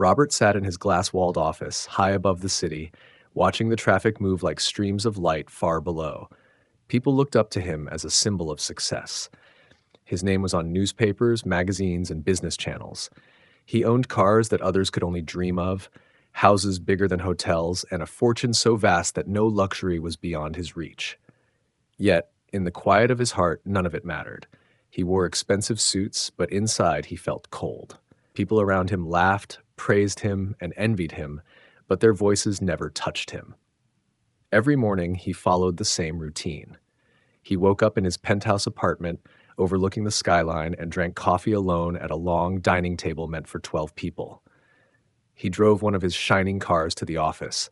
Robert sat in his glass-walled office, high above the city, watching the traffic move like streams of light far below. People looked up to him as a symbol of success. His name was on newspapers, magazines, and business channels. He owned cars that others could only dream of, houses bigger than hotels, and a fortune so vast that no luxury was beyond his reach. Yet, in the quiet of his heart, none of it mattered. He wore expensive suits, but inside he felt cold. People around him laughed, praised him, and envied him, but their voices never touched him. Every morning, he followed the same routine. He woke up in his penthouse apartment, overlooking the skyline, and drank coffee alone at a long dining table meant for 12 people. He drove one of his shining cars to the office,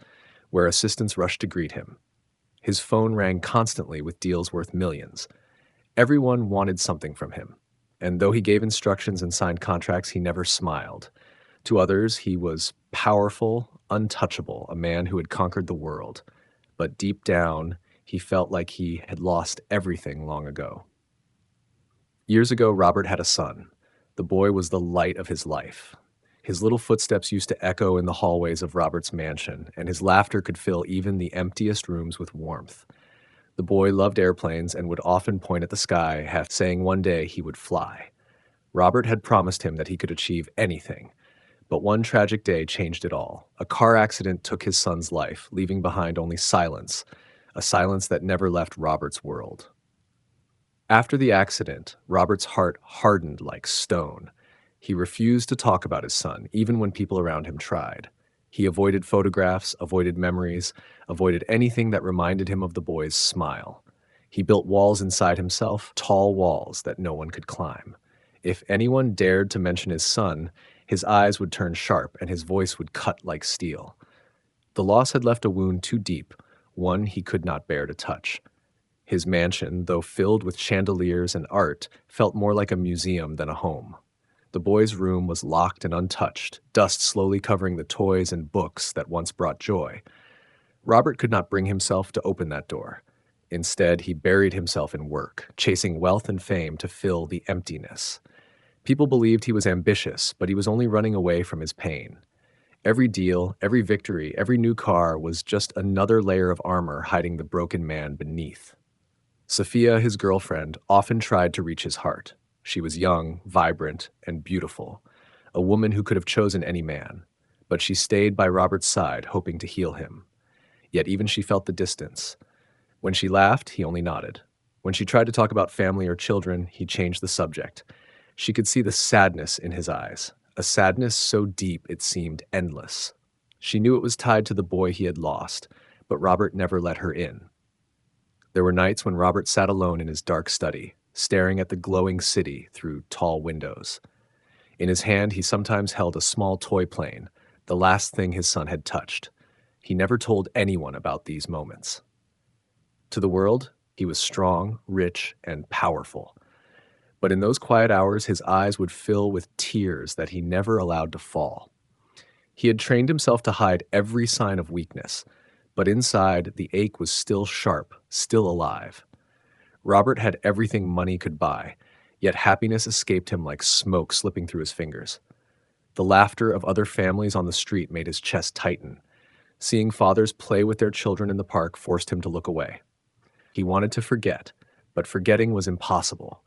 where assistants rushed to greet him. His phone rang constantly with deals worth millions. Everyone wanted something from him, and though he gave instructions and signed contracts, he never smiled. To others, he was powerful, untouchable, a man who had conquered the world. But deep down, he felt like he had lost everything long ago. Years ago, Robert had a son. The boy was the light of his life. His little footsteps used to echo in the hallways of Robert's mansion, and his laughter could fill even the emptiest rooms with warmth. The boy loved airplanes and would often point at the sky, half saying one day he would fly. Robert had promised him that he could achieve anything. But one tragic day changed it all. A car accident took his son's life, leaving behind only silence, a silence that never left Robert's world. After the accident, Robert's heart hardened like stone. He refused to talk about his son, even when people around him tried. He avoided photographs, avoided memories, avoided anything that reminded him of the boy's smile. He built walls inside himself, tall walls that no one could climb. If anyone dared to mention his son, his eyes would turn sharp and his voice would cut like steel. The loss had left a wound too deep, one he could not bear to touch. His mansion, though filled with chandeliers and art, felt more like a museum than a home. The boy's room was locked and untouched, dust slowly covering the toys and books that once brought joy. Robert could not bring himself to open that door. Instead, he buried himself in work, chasing wealth and fame to fill the emptiness. People believed he was ambitious, but he was only running away from his pain. Every deal, every victory, every new car was just another layer of armor hiding the broken man beneath. Sophia, his girlfriend, often tried to reach his heart. She was young, vibrant, and beautiful, a woman who could have chosen any man. But she stayed by Robert's side, hoping to heal him. Yet even she felt the distance. When she laughed, he only nodded. When she tried to talk about family or children, he changed the subject. She could see the sadness in his eyes, a sadness so deep it seemed endless. She knew it was tied to the boy he had lost, but Robert never let her in. There were nights when Robert sat alone in his dark study, staring at the glowing city through tall windows. In his hand, he sometimes held a small toy plane, the last thing his son had touched. He never told anyone about these moments. To the world, he was strong, rich, and powerful. But in those quiet hours, his eyes would fill with tears that he never allowed to fall. He had trained himself to hide every sign of weakness, but inside, the ache was still sharp, still alive. Robert had everything money could buy, yet happiness escaped him like smoke slipping through his fingers. The laughter of other families on the street made his chest tighten. Seeing fathers play with their children in the park forced him to look away. He wanted to forget, but forgetting was impossible.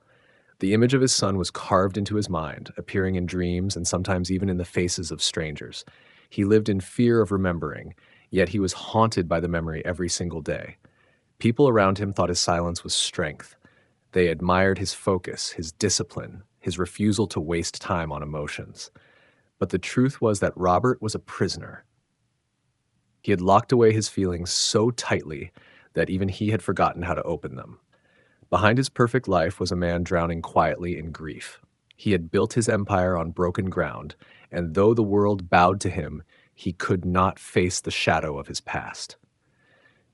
The image of his son was carved into his mind, appearing in dreams and sometimes even in the faces of strangers. He lived in fear of remembering, yet he was haunted by the memory every single day. People around him thought his silence was strength. They admired his focus, his discipline, his refusal to waste time on emotions. But the truth was that Robert was a prisoner. He had locked away his feelings so tightly that even he had forgotten how to open them. Behind his perfect life was a man drowning quietly in grief. He had built his empire on broken ground, and though the world bowed to him, he could not face the shadow of his past.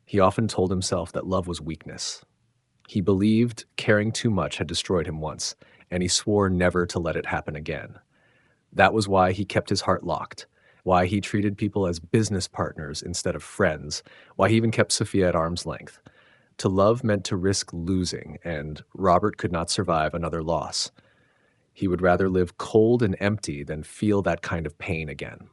He often told himself that love was weakness. He believed caring too much had destroyed him once, and he swore never to let it happen again. That was why he kept his heart locked, why he treated people as business partners instead of friends, why he even kept Sophia at arm's length. To love meant to risk losing, and Robert could not survive another loss. He would rather live cold and empty than feel that kind of pain again.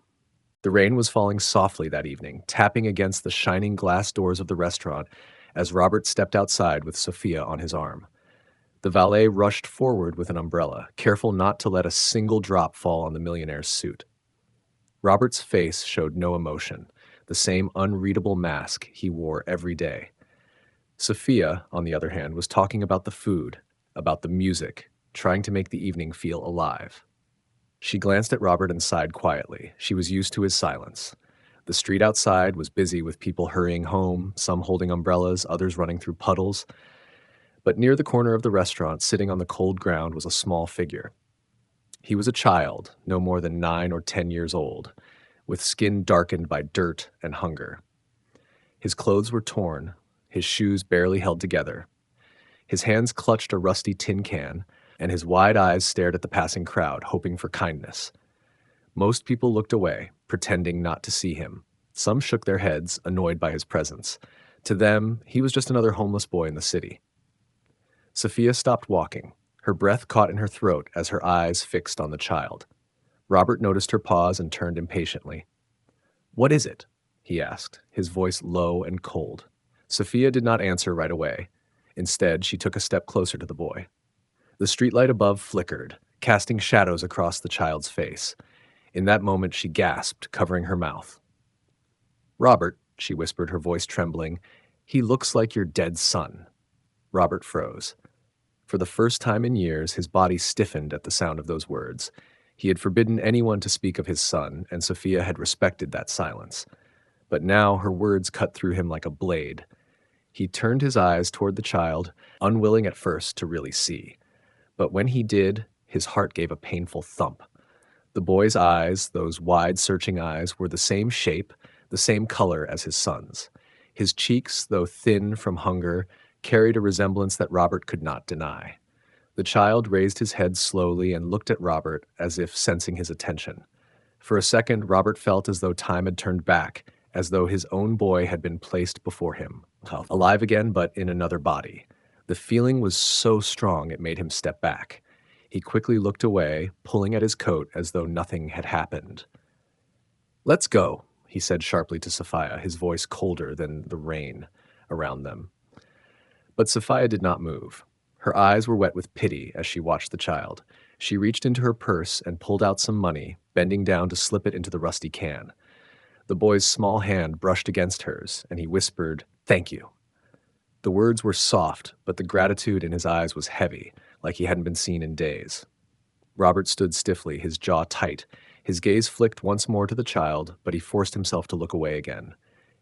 The rain was falling softly that evening, tapping against the shining glass doors of the restaurant as Robert stepped outside with Sophia on his arm. The valet rushed forward with an umbrella, careful not to let a single drop fall on the millionaire's suit. Robert's face showed no emotion, the same unreadable mask he wore every day. Sophia, on the other hand, was talking about the food, about the music, trying to make the evening feel alive. She glanced at Robert and sighed quietly. She was used to his silence. The street outside was busy with people hurrying home, some holding umbrellas, others running through puddles. But near the corner of the restaurant, sitting on the cold ground, was a small figure. He was a child, no more than 9 or 10 years old, with skin darkened by dirt and hunger. His clothes were torn, his shoes barely held together. His hands clutched a rusty tin can, and his wide eyes stared at the passing crowd, hoping for kindness. Most people looked away, pretending not to see him. Some shook their heads, annoyed by his presence. To them, he was just another homeless boy in the city. Sophia stopped walking, her breath caught in her throat as her eyes fixed on the child. Robert noticed her pause and turned impatiently. "What is it?" he asked, his voice low and cold. Sophia did not answer right away. Instead, she took a step closer to the boy. The streetlight above flickered, casting shadows across the child's face. In that moment, she gasped, covering her mouth. "Robert," she whispered, her voice trembling, "he looks like your dead son." Robert froze. For the first time in years, his body stiffened at the sound of those words. He had forbidden anyone to speak of his son, and Sophia had respected that silence. But now her words cut through him like a blade. He turned his eyes toward the child, unwilling at first to really see. But when he did, his heart gave a painful thump. The boy's eyes, those wide, searching eyes, were the same shape, the same color as his son's. His cheeks, though thin from hunger, carried a resemblance that Robert could not deny. The child raised his head slowly and looked at Robert as if sensing his attention. For a second, Robert felt as though time had turned back, as though his own boy had been placed before him, alive again but in another body. The feeling was so strong it made him step back. He quickly looked away, pulling at his coat as though nothing had happened. "Let's go," he said sharply to Sophia, his voice colder than the rain around them. But Sophia did not move. Her eyes were wet with pity as she watched the child. She reached into her purse and pulled out some money, bending down to slip it into the rusty can. The boy's small hand brushed against hers, and he whispered, "Thank you." The words were soft, but the gratitude in his eyes was heavy, like he hadn't been seen in days. Robert stood stiffly, his jaw tight. His gaze flicked once more to the child, but he forced himself to look away again.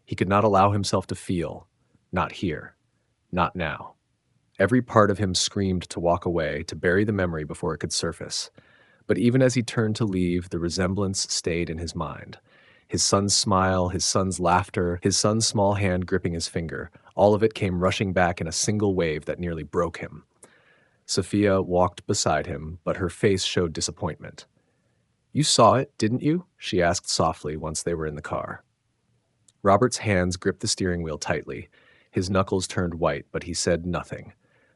He could not allow himself to feel. Not here. Not now. Every part of him screamed to walk away, to bury the memory before it could surface. But even as he turned to leave, the resemblance stayed in his mind. His son's smile, his son's laughter, his son's small hand gripping his finger, all of it came rushing back in a single wave that nearly broke him. Sophia walked beside him, but her face showed disappointment. "You saw it, didn't you?" she asked softly once they were in the car. Robert's hands gripped the steering wheel tightly. His knuckles turned white, but he said nothing.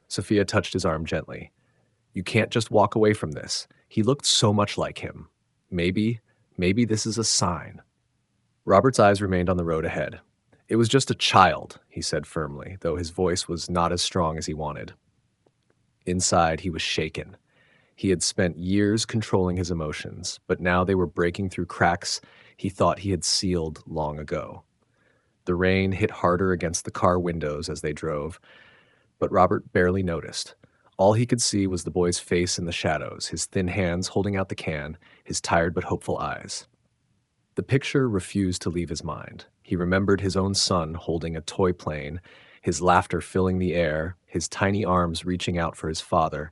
Sophia touched his arm gently. "You can't just walk away from this. He looked so much like him. Maybe this is a sign." Robert's eyes remained on the road ahead. "It was just a child," he said firmly, though his voice was not as strong as he wanted. Inside, he was shaken. He had spent years controlling his emotions, but now they were breaking through cracks he thought he had sealed long ago. The rain hit harder against the car windows as they drove, but Robert barely noticed. All he could see was the boy's face in the shadows, his thin hands holding out the can, his tired but hopeful eyes. The picture refused to leave his mind. He remembered his own son holding a toy plane, his laughter filling the air, his tiny arms reaching out for his father.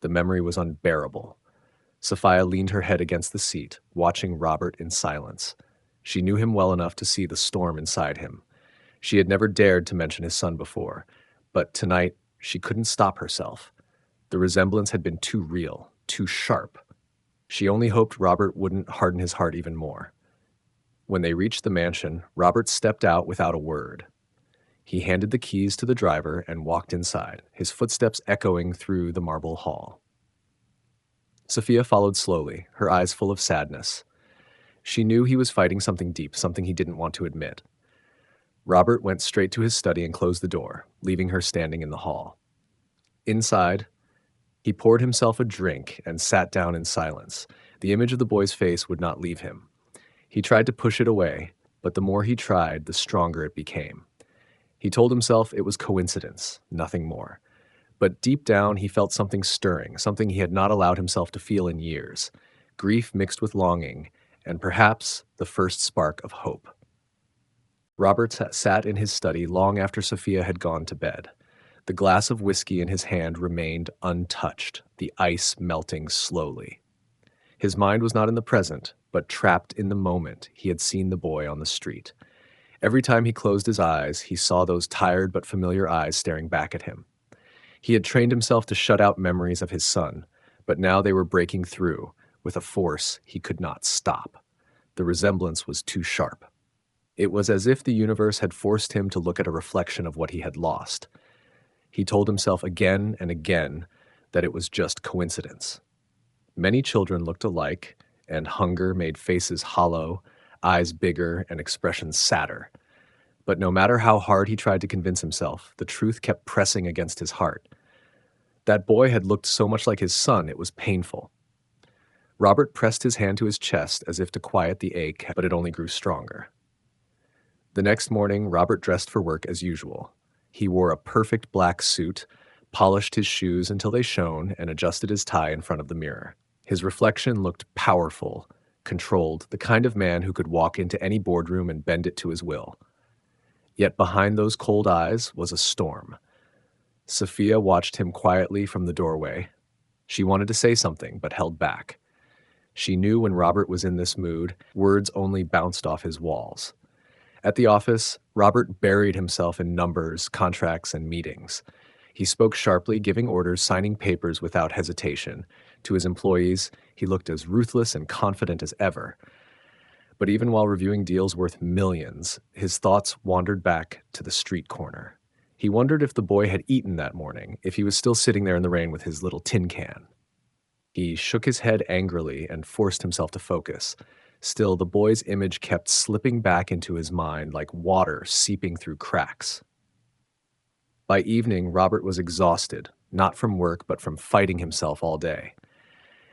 The memory was unbearable. Sophia leaned her head against the seat, watching Robert in silence. She knew him well enough to see the storm inside him. She had never dared to mention his son before, but tonight she couldn't stop herself. The resemblance had been too real, too sharp. She only hoped Robert wouldn't harden his heart even more. When they reached the mansion, Robert stepped out without a word. He handed the keys to the driver and walked inside, his footsteps echoing through the marble hall. Sophia followed slowly, her eyes full of sadness. She knew he was fighting something deep, something he didn't want to admit. Robert went straight to his study and closed the door, leaving her standing in the hall. Inside, he poured himself a drink and sat down in silence. The image of the boy's face would not leave him. He tried to push it away, but the more he tried, the stronger it became. He told himself it was coincidence, nothing more. But deep down, he felt something stirring, something he had not allowed himself to feel in years. Grief mixed with longing, and perhaps the first spark of hope. Robert sat in his study long after Sophia had gone to bed. The glass of whiskey in his hand remained untouched, the ice melting slowly. His mind was not in the present, but trapped in the moment he had seen the boy on the street. Every time he closed his eyes, he saw those tired but familiar eyes staring back at him. He had trained himself to shut out memories of his son, but now they were breaking through with a force he could not stop. The resemblance was too sharp. It was as if the universe had forced him to look at a reflection of what he had lost. He told himself again and again that it was just coincidence. Many children looked alike, and hunger made faces hollow, eyes bigger, and expressions sadder. But no matter how hard he tried to convince himself, the truth kept pressing against his heart. That boy had looked so much like his son, it was painful. Robert pressed his hand to his chest as if to quiet the ache, but it only grew stronger. The next morning, Robert dressed for work as usual. He wore a perfect black suit, polished his shoes until they shone, and adjusted his tie in front of the mirror. His reflection looked powerful, controlled, the kind of man who could walk into any boardroom and bend it to his will. Yet behind those cold eyes was a storm. Sophia watched him quietly from the doorway. She wanted to say something, but held back. She knew when Robert was in this mood, words only bounced off his walls. At the office, Robert buried himself in numbers, contracts, and meetings. He spoke sharply, giving orders, signing papers without hesitation. To his employees, he looked as ruthless and confident as ever. But even while reviewing deals worth millions, his thoughts wandered back to the street corner. He wondered if the boy had eaten that morning, if he was still sitting there in the rain with his little tin can. He shook his head angrily and forced himself to focus. Still, the boy's image kept slipping back into his mind like water seeping through cracks. By evening, Robert was exhausted, not from work, but from fighting himself all day.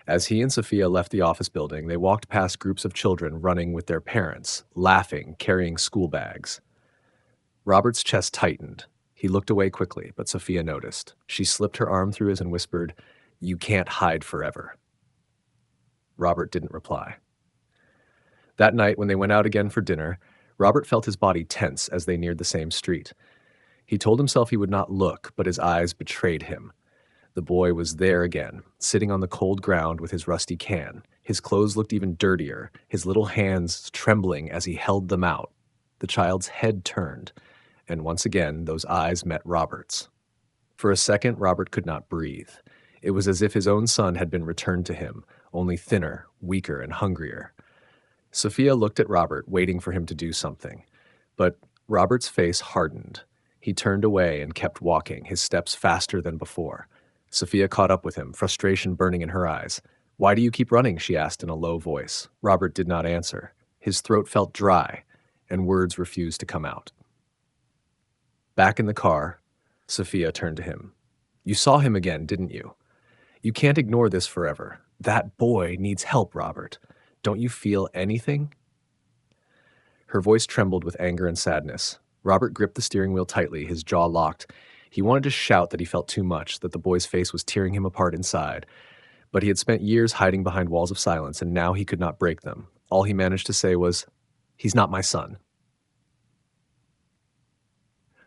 As he and Sophia left the office building, they walked past groups of children running with their parents, laughing, carrying school bags. Robert's chest tightened. He looked away quickly, but Sophia noticed. She slipped her arm through his and whispered, "You can't hide forever." Robert didn't reply. That night, when they went out again for dinner, Robert felt his body tense as they neared the same street. He told himself he would not look, but his eyes betrayed him. The boy was there again, sitting on the cold ground with his rusty can. His clothes looked even dirtier, his little hands trembling as he held them out. The child's head turned, and once again those eyes met Robert's. For a second, Robert could not breathe. It was as if his own son had been returned to him, only thinner, weaker, and hungrier. Sophia looked at Robert, waiting for him to do something. But Robert's face hardened. He turned away and kept walking, his steps faster than before. Sophia caught up with him, frustration burning in her eyes. "Why do you keep running?" she asked in a low voice. Robert did not answer. His throat felt dry, and words refused to come out. Back in the car, Sophia turned to him. "You saw him again, didn't you? You can't ignore this forever. That boy needs help, Robert. Don't you feel anything?" Her voice trembled with anger and sadness. Robert gripped the steering wheel tightly, his jaw locked. He wanted to shout that he felt too much, that the boy's face was tearing him apart inside. But he had spent years hiding behind walls of silence, and now he could not break them. All he managed to say was, "He's not my son."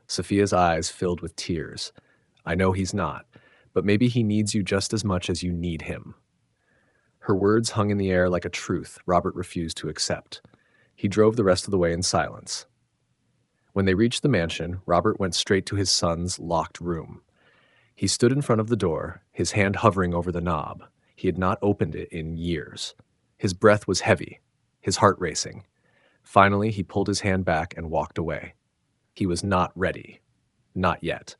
Sophia's eyes filled with tears. "I know he's not, but maybe he needs you just as much as you need him." Her words hung in the air like a truth Robert refused to accept. He drove the rest of the way in silence. When they reached the mansion, Robert went straight to his son's locked room. He stood in front of the door, his hand hovering over the knob. He had not opened it in years. His breath was heavy, his heart racing. Finally, he pulled his hand back and walked away. He was not ready. Not yet.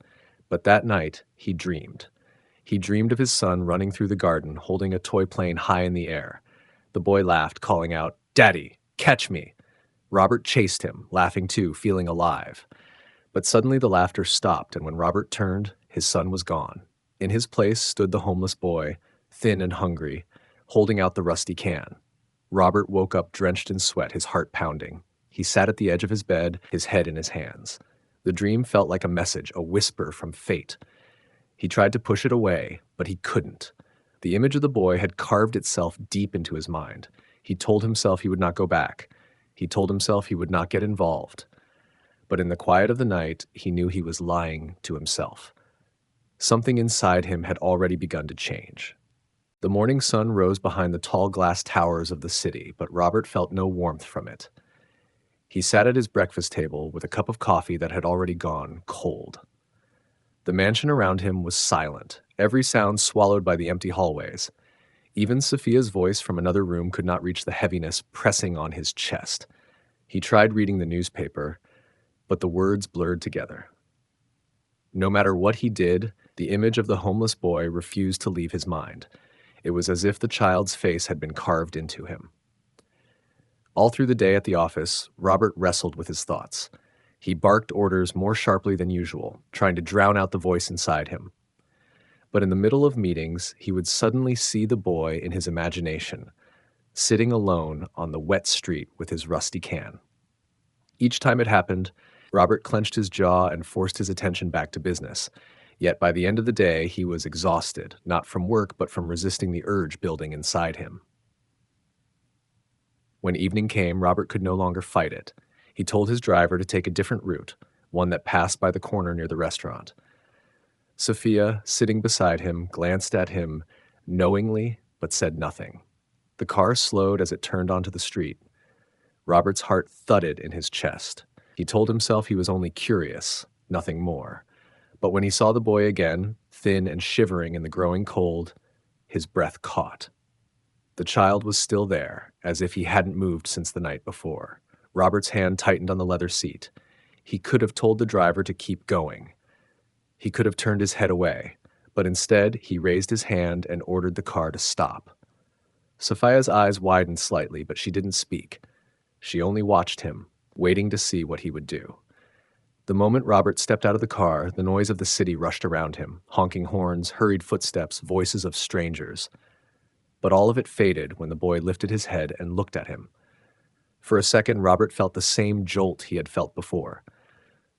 But that night, he dreamed. He dreamed of his son running through the garden, holding a toy plane high in the air. The boy laughed, calling out, "Daddy, catch me!" Robert chased him, laughing too, feeling alive. But suddenly the laughter stopped, and when Robert turned, his son was gone. In his place stood the homeless boy, thin and hungry, holding out the rusty can. Robert woke up drenched in sweat, his heart pounding. He sat at the edge of his bed, his head in his hands. The dream felt like a message, a whisper from fate. He tried to push it away, but he couldn't. The image of the boy had carved itself deep into his mind. He told himself he would not go back. He told himself he would not get involved. But in the quiet of the night, he knew he was lying to himself. Something inside him had already begun to change. The morning sun rose behind the tall glass towers of the city, but Robert felt no warmth from it. He sat at his breakfast table with a cup of coffee that had already gone cold. The mansion around him was silent, every sound swallowed by the empty hallways. Even Sophia's voice from another room could not reach the heaviness pressing on his chest. He tried reading the newspaper, but the words blurred together. No matter what he did, the image of the homeless boy refused to leave his mind. It was as if the child's face had been carved into him. All through the day at the office, Robert wrestled with his thoughts. He barked orders more sharply than usual, trying to drown out the voice inside him. But in the middle of meetings, he would suddenly see the boy in his imagination, sitting alone on the wet street with his rusty can. Each time it happened, Robert clenched his jaw and forced his attention back to business. Yet by the end of the day, he was exhausted, not from work, but from resisting the urge building inside him. When evening came, Robert could no longer fight it. He told his driver to take a different route, one that passed by the corner near the restaurant. Sophia, sitting beside him, glanced at him knowingly, but said nothing. The car slowed as it turned onto the street. Robert's heart thudded in his chest. He told himself he was only curious, nothing more. But when he saw the boy again, thin and shivering in the growing cold, his breath caught. The child was still there, as if he hadn't moved since the night before. Robert's hand tightened on the leather seat. He could have told the driver to keep going. He could have turned his head away, but instead he raised his hand and ordered the car to stop. Sophia's eyes widened slightly, but she didn't speak. She only watched him, waiting to see what he would do. The moment Robert stepped out of the car, the noise of the city rushed around him, honking horns, hurried footsteps, voices of strangers. But all of it faded when the boy lifted his head and looked at him. For a second, Robert felt the same jolt he had felt before,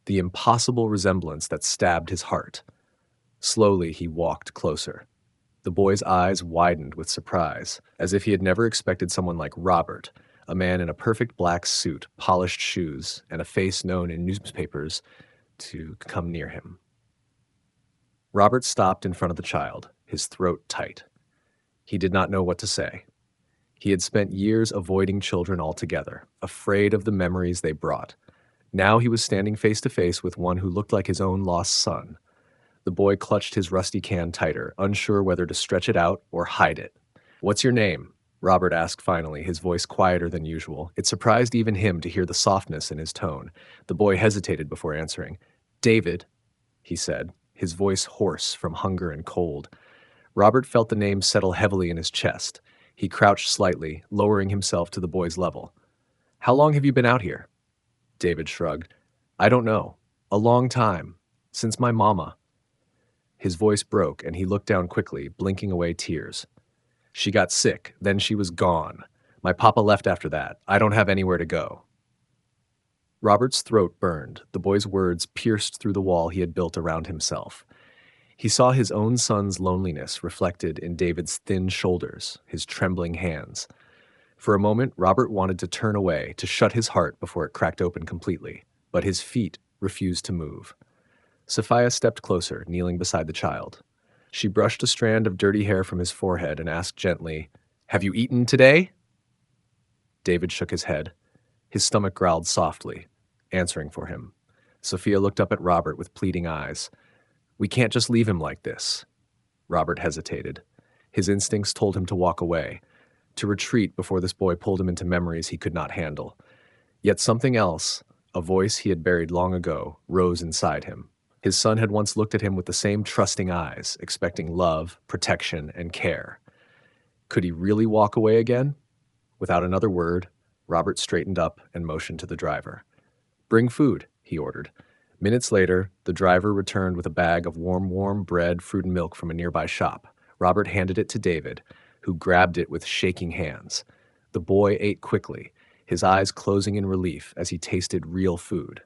the impossible resemblance that stabbed his heart. Slowly, he walked closer. The boy's eyes widened with surprise, as if he had never expected someone like Robert, a man in a perfect black suit, polished shoes, and a face known in newspapers, to come near him. Robert stopped in front of the child, his throat tight. He did not know what to say. He had spent years avoiding children altogether, afraid of the memories they brought. Now he was standing face to face with one who looked like his own lost son. The boy clutched his rusty can tighter, unsure whether to stretch it out or hide it. "What's your name?" Robert asked finally, his voice quieter than usual. It surprised even him to hear the softness in his tone. The boy hesitated before answering. "David," he said, his voice hoarse from hunger and cold. Robert felt the name settle heavily in his chest. He crouched slightly, lowering himself to the boy's level. "How long have you been out here?" David shrugged. "I don't know. A long time. Since my mama." His voice broke, and he looked down quickly, blinking away tears. "She got sick, then she was gone. My papa left after that. I don't have anywhere to go." Robert's throat burned. The boy's words pierced through the wall he had built around himself. He saw his own son's loneliness reflected in David's thin shoulders, his trembling hands. For a moment, Robert wanted to turn away, to shut his heart before it cracked open completely, but his feet refused to move. Sophia stepped closer, kneeling beside the child. She brushed a strand of dirty hair from his forehead and asked gently, "Have you eaten today?" David shook his head. His stomach growled softly, answering for him. Sophia looked up at Robert with pleading eyes. "We can't just leave him like this." Robert hesitated. His instincts told him to walk away, to retreat before this boy pulled him into memories he could not handle. Yet something else, a voice he had buried long ago, rose inside him. His son had once looked at him with the same trusting eyes, expecting love, protection, and care. Could he really walk away again? Without another word, Robert straightened up and motioned to the driver. "Bring food," he ordered. Minutes later, the driver returned with a bag of warm bread, fruit, and milk from a nearby shop. Robert handed it to David, who grabbed it with shaking hands. The boy ate quickly, his eyes closing in relief as he tasted real food.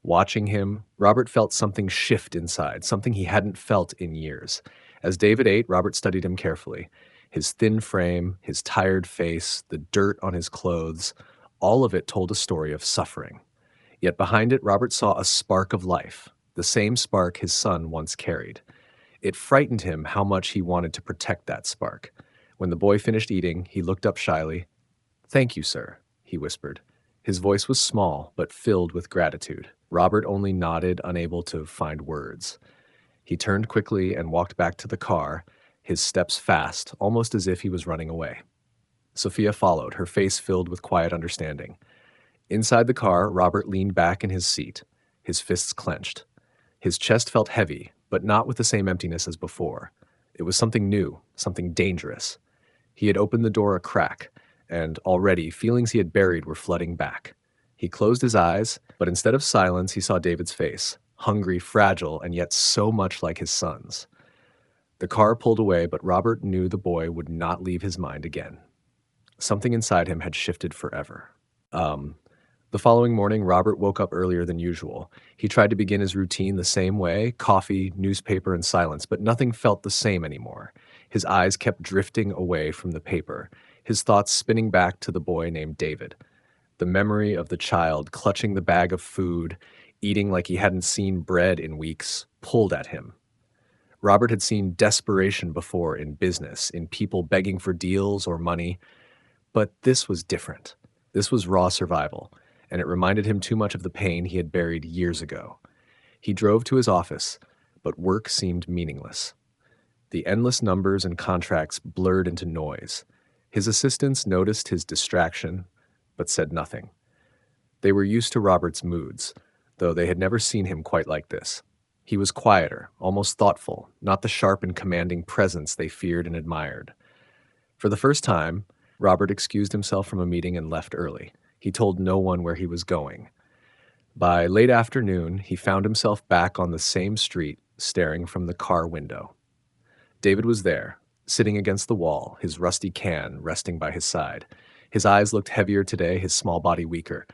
Watching him, Robert felt something shift inside, something he hadn't felt in years. As David ate, Robert studied him carefully. His thin frame, his tired face, the dirt on his clothes, all of it told a story of suffering. Yet behind it, Robert saw a spark of life, the same spark his son once carried. It frightened him how much he wanted to protect that spark. When the boy finished eating, he looked up shyly. "Thank you, sir," he whispered. His voice was small, but filled with gratitude. Robert only nodded, unable to find words. He turned quickly and walked back to the car, his steps fast, almost as if he was running away. Sophia followed, her face filled with quiet understanding. Inside the car, Robert leaned back in his seat, his fists clenched. His chest felt heavy, but not with the same emptiness as before. It was something new, something dangerous. He had opened the door a crack, and already feelings he had buried were flooding back. He closed his eyes, but instead of silence, he saw David's face, hungry, fragile, and yet so much like his son's. The car pulled away, but Robert knew the boy would not leave his mind again. Something inside him had shifted forever. The following morning, Robert woke up earlier than usual. He tried to begin his routine the same way, coffee, newspaper, and silence, but nothing felt the same anymore. His eyes kept drifting away from the paper, his thoughts spinning back to the boy named David. The memory of the child clutching the bag of food, eating like he hadn't seen bread in weeks, pulled at him. Robert had seen desperation before in business, in people begging for deals or money, but this was different. This was raw survival, and it reminded him too much of the pain he had buried years ago. He drove to his office, but work seemed meaningless. The endless numbers and contracts blurred into noise. His assistants noticed his distraction, but said nothing. They were used to Robert's moods, though they had never seen him quite like this. He was quieter, almost thoughtful, not the sharp and commanding presence they feared and admired. For the first time, Robert excused himself from a meeting and left early. He told no one where he was going. By late afternoon, he found himself back on the same street, staring from the car window. David was there, sitting against the wall, his rusty can resting by his side. His eyes looked heavier today, his small body weaker.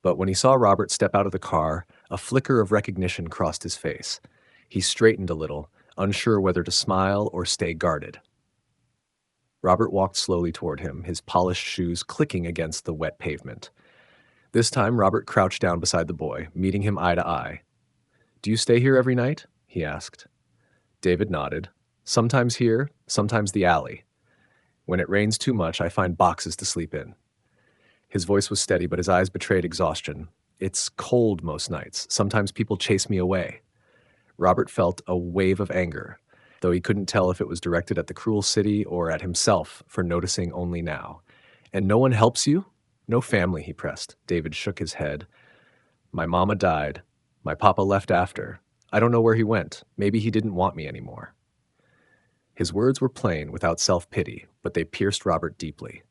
But when he saw Robert step out of the car, a flicker of recognition crossed his face. He straightened a little, unsure whether to smile or stay guarded. Robert walked slowly toward him, his polished shoes clicking against the wet pavement. This time, Robert crouched down beside the boy, meeting him eye to eye. "Do you stay here every night?" he asked. David nodded. "Sometimes here, sometimes the alley. When it rains too much, I find boxes to sleep in." His voice was steady, but his eyes betrayed exhaustion. "It's cold most nights. Sometimes people chase me away." Robert felt a wave of anger, though he couldn't tell if it was directed at the cruel city or at himself for noticing only now. "And no one helps you?" "No family," he pressed. David shook his head. "My mama died. My papa left after. I don't know where he went. Maybe he didn't want me anymore." His words were plain, without self-pity, but they pierced Robert deeply.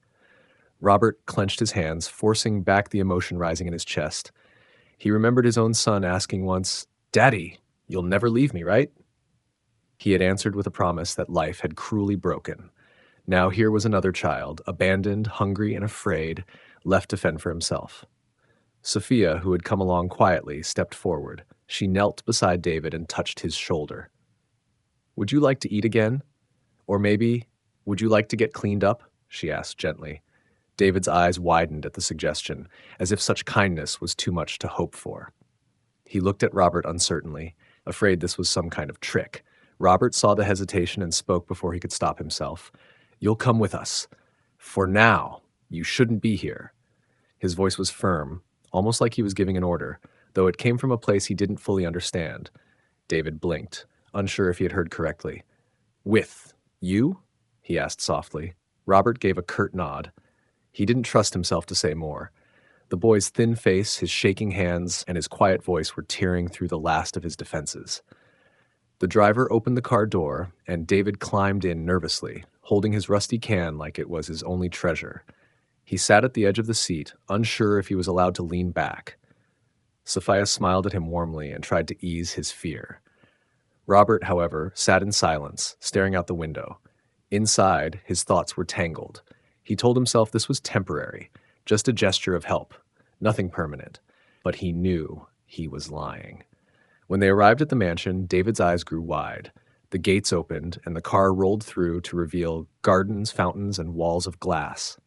Robert clenched his hands, forcing back the emotion rising in his chest. He remembered his own son asking once, "Daddy, you'll never leave me, right?" He had answered with a promise that life had cruelly broken. Now here was another child, abandoned, hungry, and afraid, left to fend for himself. Sophia, who had come along quietly, stepped forward. She knelt beside David and touched his shoulder. "Would you like to eat again? Or maybe, would you like to get cleaned up?" she asked gently. David's eyes widened at the suggestion, as if such kindness was too much to hope for. He looked at Robert uncertainly, afraid this was some kind of trick. Robert saw the hesitation and spoke before he could stop himself. "You'll come with us. For now, you shouldn't be here." His voice was firm, almost like he was giving an order, though it came from a place he didn't fully understand. David blinked, unsure if he had heard correctly. "With you?" he asked softly. Robert gave a curt nod. He didn't trust himself to say more. The boy's thin face, his shaking hands, and his quiet voice were tearing through the last of his defenses. The driver opened the car door, and David climbed in nervously, holding his rusty can like it was his only treasure. He sat at the edge of the seat, unsure if he was allowed to lean back. Sophia smiled at him warmly and tried to ease his fear. Robert, however, sat in silence, staring out the window. Inside, his thoughts were tangled. He told himself this was temporary, just a gesture of help, nothing permanent. But he knew he was lying. When they arrived at the mansion, David's eyes grew wide. The gates opened, and the car rolled through to reveal gardens, fountains, and walls of glass.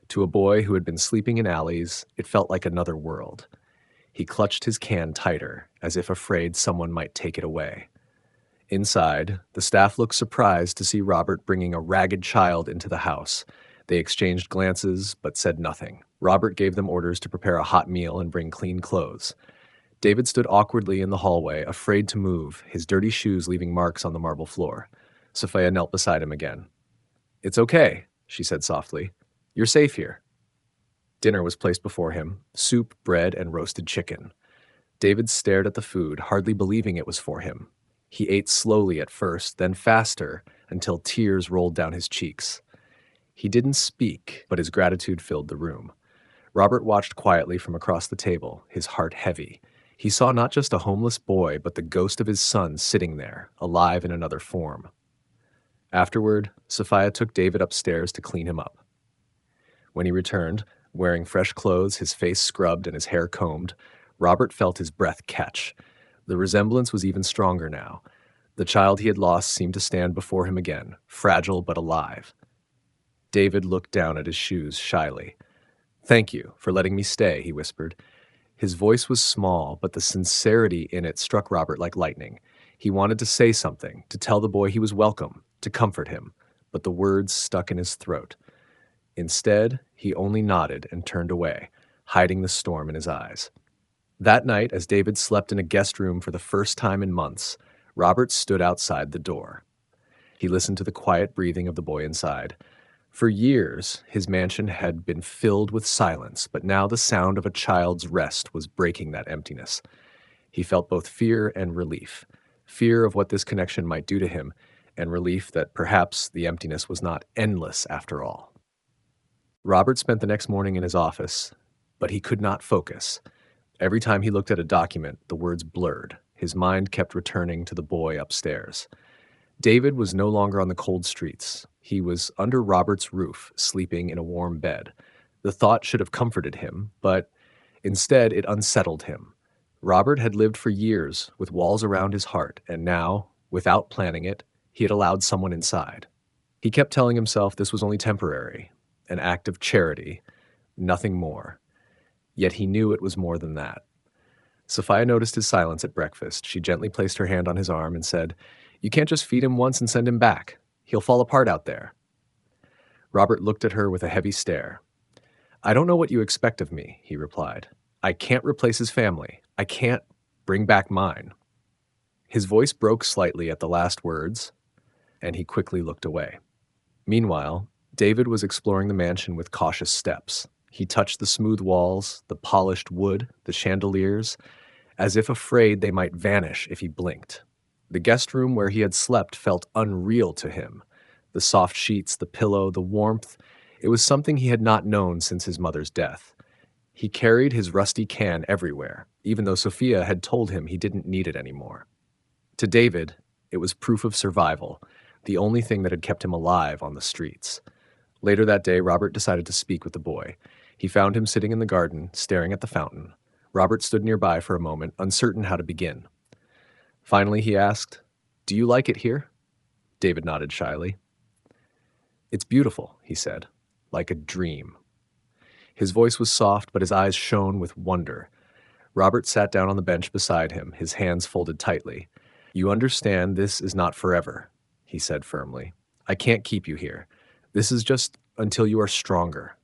To a boy who had been sleeping in alleys, it felt like another world. He clutched his can tighter, as if afraid someone might take it away. Inside, the staff looked surprised to see Robert bringing a ragged child into the house. They exchanged glances, but said nothing. Robert gave them orders to prepare a hot meal and bring clean clothes. David stood awkwardly in the hallway, afraid to move, his dirty shoes leaving marks on the marble floor. Sophia knelt beside him again. "It's okay," she said softly. "You're safe here." Dinner was placed before him, soup, bread, and roasted chicken. David stared at the food, hardly believing it was for him. He ate slowly at first, then faster, until tears rolled down his cheeks. He didn't speak, but his gratitude filled the room. Robert watched quietly from across the table, his heart heavy. He saw not just a homeless boy, but the ghost of his son sitting there, alive in another form. Afterward, Sophia took David upstairs to clean him up. When he returned, wearing fresh clothes, his face scrubbed and his hair combed, Robert felt his breath catch. The resemblance was even stronger now. The child he had lost seemed to stand before him again, fragile but alive. David looked down at his shoes shyly. "Thank you for letting me stay," he whispered. His voice was small, but the sincerity in it struck Robert like lightning. He wanted to say something, to tell the boy he was welcome, to comfort him, but the words stuck in his throat. Instead, he only nodded and turned away, hiding the storm in his eyes. That night, as David slept in a guest room for the first time in months, Robert stood outside the door. He listened to the quiet breathing of the boy inside. For years, his mansion had been filled with silence, but now the sound of a child's rest was breaking that emptiness. He felt both fear and relief. Fear of what this connection might do to him, and relief that perhaps the emptiness was not endless after all. Robert spent the next morning in his office, but he could not focus. Every time he looked at a document, the words blurred. His mind kept returning to the boy upstairs. David was no longer on the cold streets. He was under Robert's roof, sleeping in a warm bed. The thought should have comforted him, but instead it unsettled him. Robert had lived for years with walls around his heart, and now, without planning it, he had allowed someone inside. He kept telling himself this was only temporary, an act of charity, nothing more. Yet he knew it was more than that. Sophia noticed his silence at breakfast. She gently placed her hand on his arm and said, "You can't just feed him once and send him back. He'll fall apart out there." Robert looked at her with a heavy stare. "I don't know what you expect of me," he replied. "I can't replace his family. I can't bring back mine." His voice broke slightly at the last words, and he quickly looked away. Meanwhile, David was exploring the mansion with cautious steps. He touched the smooth walls, the polished wood, the chandeliers, as if afraid they might vanish if he blinked. The guest room where he had slept felt unreal to him. The soft sheets, the pillow, the warmth, it was something he had not known since his mother's death. He carried his rusty can everywhere, even though Sophia had told him he didn't need it anymore. To David, it was proof of survival, the only thing that had kept him alive on the streets. Later that day, Robert decided to speak with the boy. He found him sitting in the garden, staring at the fountain. Robert stood nearby for a moment, uncertain how to begin. Finally, he asked, "Do you like it here?" David nodded shyly. "It's beautiful," he said, "like a dream." His voice was soft, but his eyes shone with wonder. Robert sat down on the bench beside him, his hands folded tightly. "You understand this is not forever," he said firmly. "I can't keep you here. This is just until you are stronger."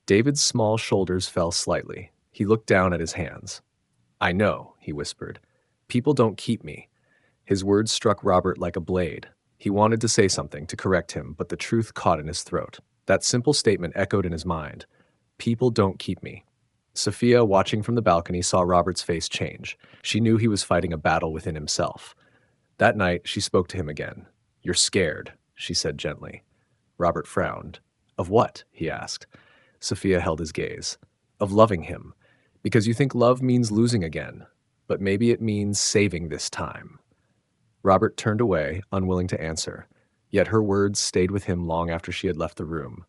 David's small shoulders fell slightly. He looked down at his hands. "I know," he whispered. "People don't keep me." His words struck Robert like a blade. He wanted to say something, to correct him, but the truth caught in his throat. That simple statement echoed in his mind. "People don't keep me." Sophia, watching from the balcony, saw Robert's face change. She knew he was fighting a battle within himself. That night, she spoke to him again. "You're scared," she said gently. Robert frowned. Of what? He asked. Sophia held his gaze. Of loving him. Because you think love means losing again. But maybe it means saving this time. Robert turned away, unwilling to answer. Yet her words stayed with him long after she had left the room.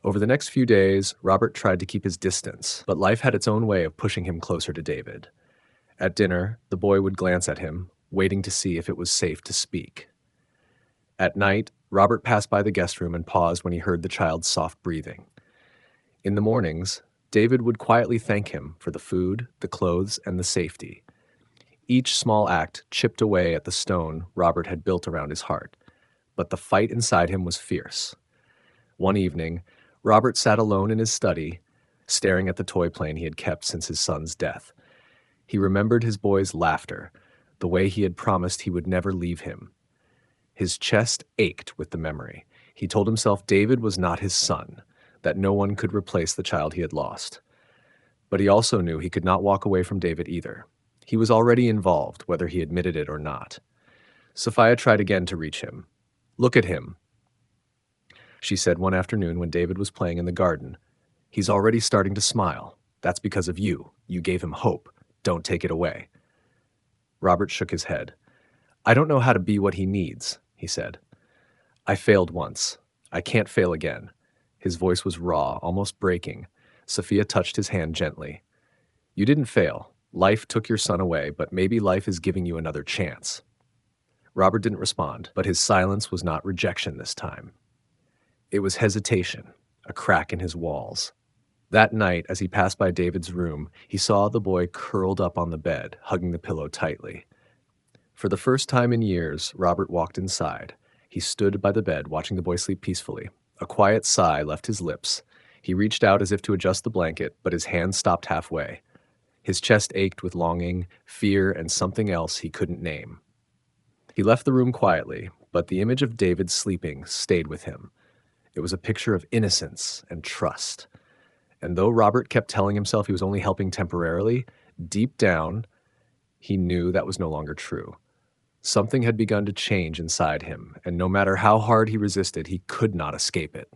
Over the next few days, Robert tried to keep his distance, but life had its own way of pushing him closer to David. At dinner, the boy would glance at him, waiting to see if it was safe to speak. At night, Robert passed by the guest room and paused when he heard the child's soft breathing. In the mornings, David would quietly thank him for the food, the clothes, and the safety. Each small act chipped away at the stone Robert had built around his heart, but the fight inside him was fierce. One evening, Robert sat alone in his study, staring at the toy plane he had kept since his son's death. He remembered his boy's laughter, the way he had promised he would never leave him. His chest ached with the memory. He told himself David was not his son, that no one could replace the child he had lost. But he also knew he could not walk away from David either. He was already involved, whether he admitted it or not. Sophia tried again to reach him. "Look at him," she said one afternoon when David was playing in the garden. "He's already starting to smile. That's because of you. You gave him hope. Don't take it away." Robert shook his head. "I don't know how to be what he needs," he said. "I failed once. I can't fail again." His voice was raw, almost breaking. Sophia touched his hand gently. "You didn't fail. Life took your son away, but maybe life is giving you another chance." Robert didn't respond, but his silence was not rejection this time. It was hesitation, a crack in his walls. That night, as he passed by David's room, he saw the boy curled up on the bed, hugging the pillow tightly. For the first time in years, Robert walked inside. He stood by the bed, watching the boy sleep peacefully. A quiet sigh left his lips. He reached out as if to adjust the blanket, but his hand stopped halfway. His chest ached with longing, fear, and something else he couldn't name. He left the room quietly, but the image of David sleeping stayed with him. It was a picture of innocence and trust. And though Robert kept telling himself he was only helping temporarily, deep down, he knew that was no longer true. Something had begun to change inside him, and no matter how hard he resisted, he could not escape it.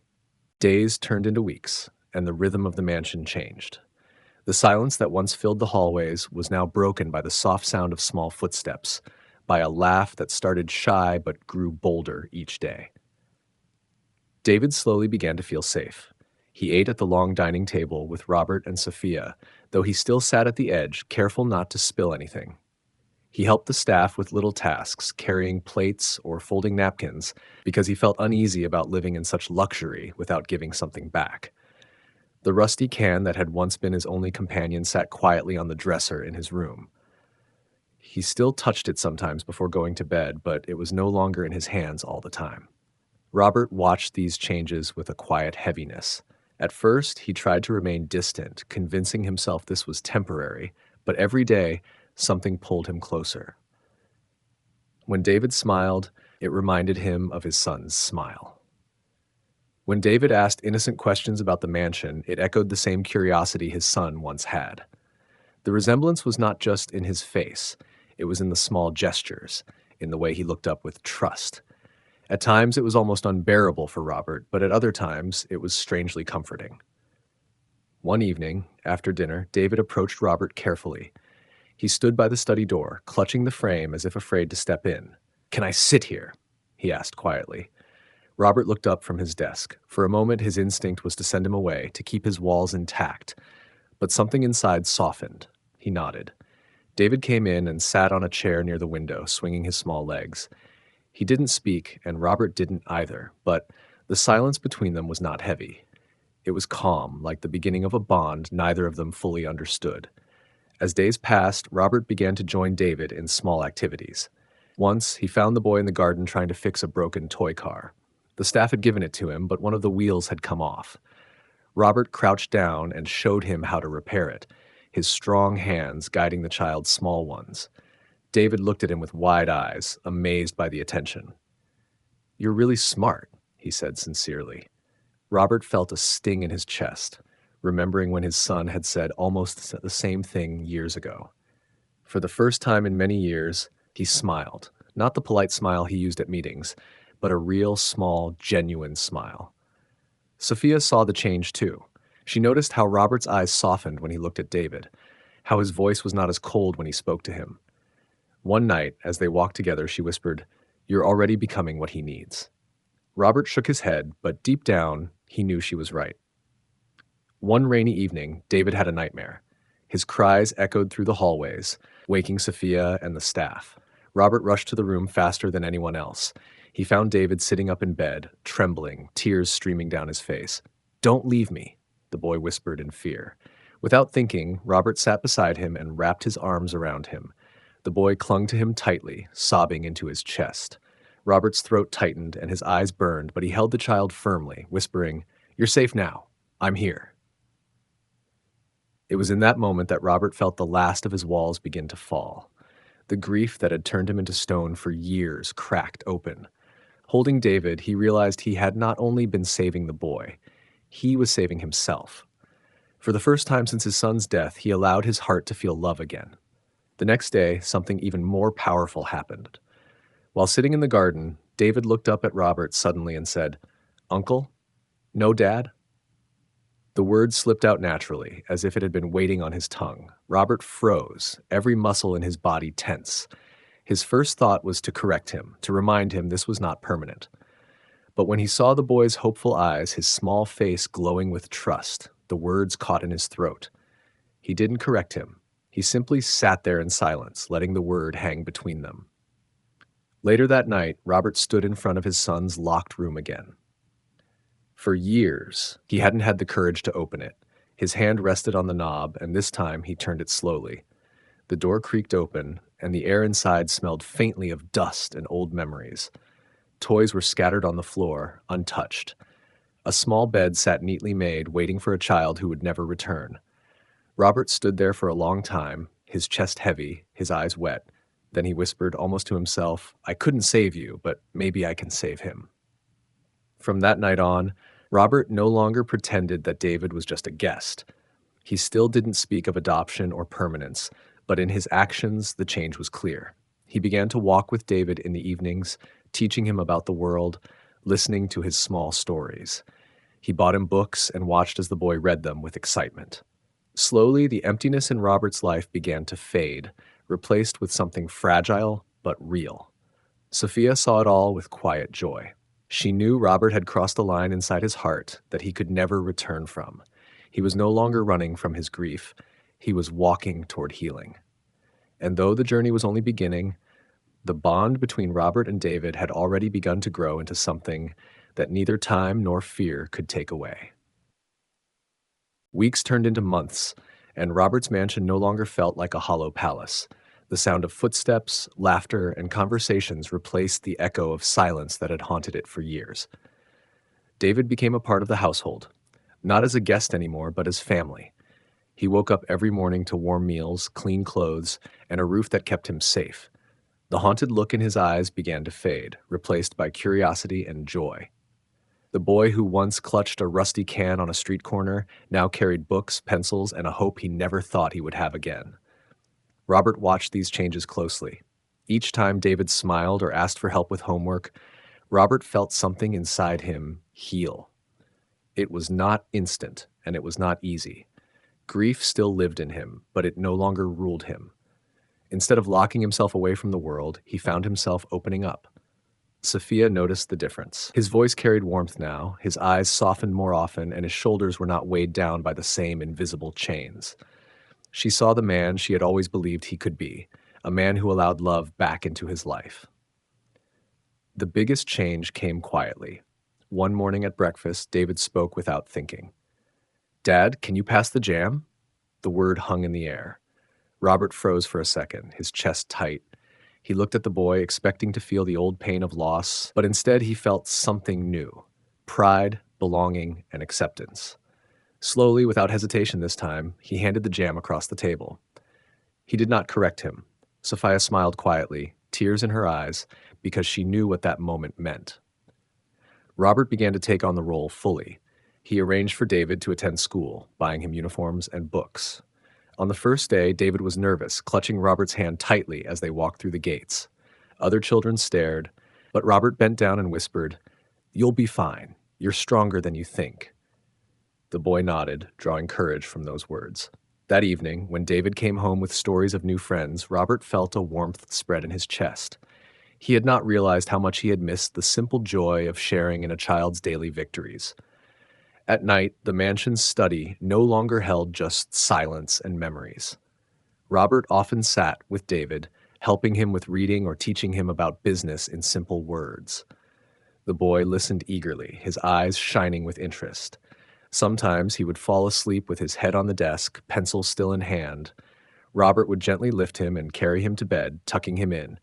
Days turned into weeks, and the rhythm of the mansion changed. The silence that once filled the hallways was now broken by the soft sound of small footsteps, by a laugh that started shy but grew bolder each day. David slowly began to feel safe. He ate at the long dining table with Robert and Sophia, though he still sat at the edge, careful not to spill anything. He helped the staff with little tasks, carrying plates or folding napkins, because he felt uneasy about living in such luxury without giving something back. The rusty can that had once been his only companion sat quietly on the dresser in his room. He still touched it sometimes before going to bed, but it was no longer in his hands all the time. Robert watched these changes with a quiet heaviness. At first, he tried to remain distant, convincing himself this was temporary, but every day, something pulled him closer. When David smiled, it reminded him of his son's smile. When David asked innocent questions about the mansion, it echoed the same curiosity his son once had. The resemblance was not just in his face, it was in the small gestures, in the way he looked up with trust. At times it was almost unbearable for Robert, but at other times it was strangely comforting. One evening, after dinner, David approached Robert carefully. He stood by the study door, clutching the frame as if afraid to step in. "Can I sit here?" he asked quietly. Robert looked up from his desk. For a moment, his instinct was to send him away, to keep his walls intact. But something inside softened. He nodded. David came in and sat on a chair near the window, swinging his small legs. He didn't speak, and Robert didn't either, but the silence between them was not heavy. It was calm, like the beginning of a bond neither of them fully understood. As days passed, Robert began to join David in small activities. Once, he found the boy in the garden trying to fix a broken toy car. The staff had given it to him, but one of the wheels had come off. Robert crouched down and showed him how to repair it, his strong hands guiding the child's small ones. David looked at him with wide eyes, amazed by the attention. "You're really smart," he said sincerely. Robert felt a sting in his chest, remembering when his son had said almost the same thing years ago. For the first time in many years, he smiled, not the polite smile he used at meetings, but a real, small, genuine smile. Sophia saw the change too. She noticed how Robert's eyes softened when he looked at David, how his voice was not as cold when he spoke to him. One night, as they walked together, she whispered, "You're already becoming what he needs." Robert shook his head, but deep down, he knew she was right. One rainy evening, David had a nightmare. His cries echoed through the hallways, waking Sophia and the staff. Robert rushed to the room faster than anyone else. He found David sitting up in bed, trembling, tears streaming down his face. "Don't leave me," the boy whispered in fear. Without thinking, Robert sat beside him and wrapped his arms around him. The boy clung to him tightly, sobbing into his chest. Robert's throat tightened and his eyes burned, but he held the child firmly, whispering, "You're safe now. I'm here." It was in that moment that Robert felt the last of his walls begin to fall. The grief that had turned him into stone for years cracked open. Holding David, he realized he had not only been saving the boy, he was saving himself. For the first time since his son's death, he allowed his heart to feel love again. The next day, something even more powerful happened. While sitting in the garden, David looked up at Robert suddenly and said, "Uncle? No, Dad?" The word slipped out naturally, as if it had been waiting on his tongue. Robert froze, every muscle in his body tense. His first thought was to correct him, to remind him this was not permanent. But when he saw the boy's hopeful eyes, his small face glowing with trust, the words caught in his throat. He didn't correct him. He simply sat there in silence, letting the word hang between them. Later that night, Robert stood in front of his son's locked room again. For years, he hadn't had the courage to open it. His hand rested on the knob, and this time he turned it slowly. The door creaked open, and the air inside smelled faintly of dust and old memories. Toys were scattered on the floor, untouched. A small bed sat neatly made, waiting for a child who would never return. Robert stood there for a long time, his chest heavy, his eyes wet. Then he whispered, almost to himself, "I couldn't save you, but maybe I can save him." From that night on, Robert no longer pretended that David was just a guest. He still didn't speak of adoption or permanence, but in his actions, the change was clear. He began to walk with David in the evenings, teaching him about the world, listening to his small stories. He bought him books and watched as the boy read them with excitement. Slowly, the emptiness in Robert's life began to fade, replaced with something fragile but real. Sophia saw it all with quiet joy. She knew Robert had crossed a line inside his heart that he could never return from. He was no longer running from his grief. He was walking toward healing. And though the journey was only beginning, the bond between Robert and David had already begun to grow into something that neither time nor fear could take away. Weeks turned into months, and Robert's mansion no longer felt like a hollow palace. The sound of footsteps, laughter, and conversations replaced the echo of silence that had haunted it for years. David became a part of the household, not as a guest anymore, but as family. He woke up every morning to warm meals, clean clothes, and a roof that kept him safe. The haunted look in his eyes began to fade, replaced by curiosity and joy. The boy who once clutched a rusty can on a street corner now carried books, pencils, and a hope he never thought he would have again. Robert watched these changes closely. Each time David smiled or asked for help with homework, Robert felt something inside him heal. It was not instant, and it was not easy. Grief still lived in him, but it no longer ruled him. Instead of locking himself away from the world, he found himself opening up. Sophia noticed the difference. His voice carried warmth now, his eyes softened more often, and his shoulders were not weighed down by the same invisible chains. She saw the man she had always believed he could be, a man who allowed love back into his life. The biggest change came quietly. One morning at breakfast, David spoke without thinking. "Dad, can you pass the jam?" The word hung in the air. Robert froze for a second, his chest tight. He looked at the boy, expecting to feel the old pain of loss, but instead he felt something new: pride, belonging, and acceptance. Slowly, without hesitation this time, he handed the jam across the table. He did not correct him. Sophia smiled quietly, tears in her eyes, because she knew what that moment meant. Robert began to take on the role fully. He arranged for David to attend school, buying him uniforms and books. On the first day, David was nervous, clutching Robert's hand tightly as they walked through the gates. Other children stared, but Robert bent down and whispered, "You'll be fine. You're stronger than you think." The boy nodded, drawing courage from those words. That evening, when David came home with stories of new friends, Robert felt a warmth spread in his chest. He had not realized how much he had missed the simple joy of sharing in a child's daily victories. At night, the mansion's study no longer held just silence and memories. Robert often sat with David, helping him with reading or teaching him about business in simple words. The boy listened eagerly, his eyes shining with interest. Sometimes he would fall asleep with his head on the desk, pencil still in hand. Robert would gently lift him and carry him to bed, tucking him in.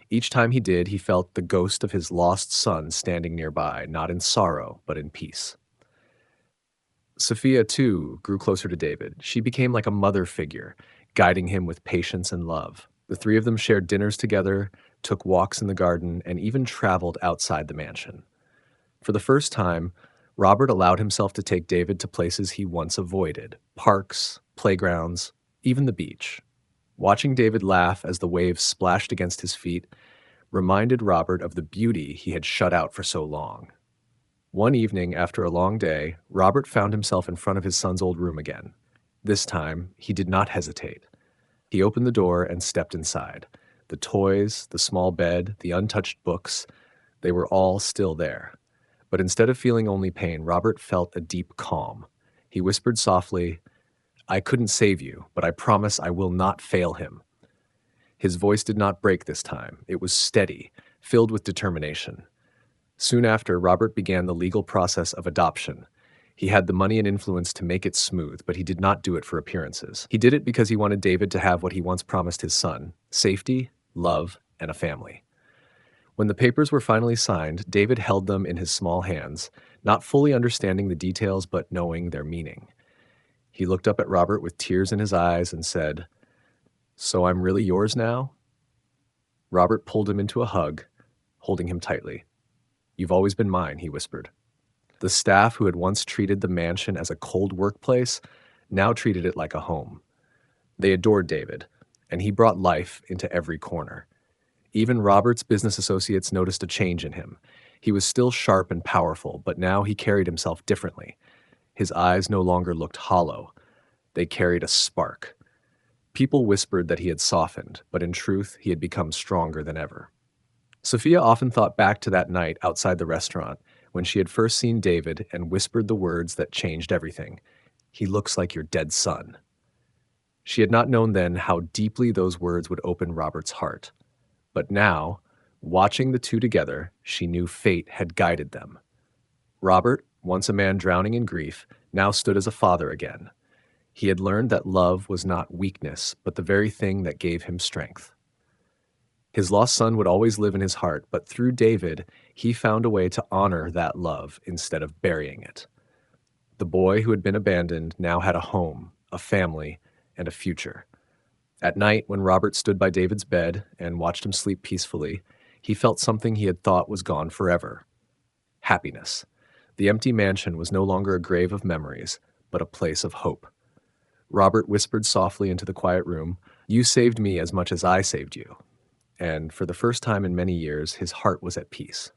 Each time he did, he felt the ghost of his lost son standing nearby, not in sorrow, but in peace. Sophia, too, grew closer to David. She became like a mother figure, guiding him with patience and love. The three of them shared dinners together, took walks in the garden, and even traveled outside the mansion. For the first time, Robert allowed himself to take David to places he once avoided: parks, playgrounds, even the beach. Watching David laugh as the waves splashed against his feet reminded Robert of the beauty he had shut out for so long. One evening, after a long day, Robert found himself in front of his son's old room again. This time, he did not hesitate. He opened the door and stepped inside. The toys, the small bed, the untouched books, they were all still there. But instead of feeling only pain, Robert felt a deep calm. He whispered softly, "I couldn't save you, but I promise I will not fail him." His voice did not break this time. It was steady, filled with determination. Soon after, Robert began the legal process of adoption. He had the money and influence to make it smooth, but he did not do it for appearances. He did it because he wanted David to have what he once promised his son: safety, love, and a family. When the papers were finally signed, David held them in his small hands, not fully understanding the details but knowing their meaning. He looked up at Robert with tears in his eyes and said, "So I'm really yours now?" Robert pulled him into a hug, holding him tightly. "You've always been mine," he whispered. The staff who had once treated the mansion as a cold workplace now treated it like a home. They adored David, and he brought life into every corner. Even Robert's business associates noticed a change in him. He was still sharp and powerful, but now he carried himself differently. His eyes no longer looked hollow. They carried a spark. People whispered that he had softened, but in truth, he had become stronger than ever. Sophia often thought back to that night outside the restaurant when she had first seen David and whispered the words that changed everything. "He looks like your dead son." She had not known then how deeply those words would open Robert's heart. But now, watching the two together, she knew fate had guided them. Robert, once a man drowning in grief, now stood as a father again. He had learned that love was not weakness, but the very thing that gave him strength. His lost son would always live in his heart, but through David, he found a way to honor that love instead of burying it. The boy who had been abandoned now had a home, a family, and a future. At night, when Robert stood by David's bed and watched him sleep peacefully, he felt something he had thought was gone forever: happiness. The empty mansion was no longer a grave of memories, but a place of hope. Robert whispered softly into the quiet room, "You saved me as much as I saved you." And for the first time in many years, his heart was at peace.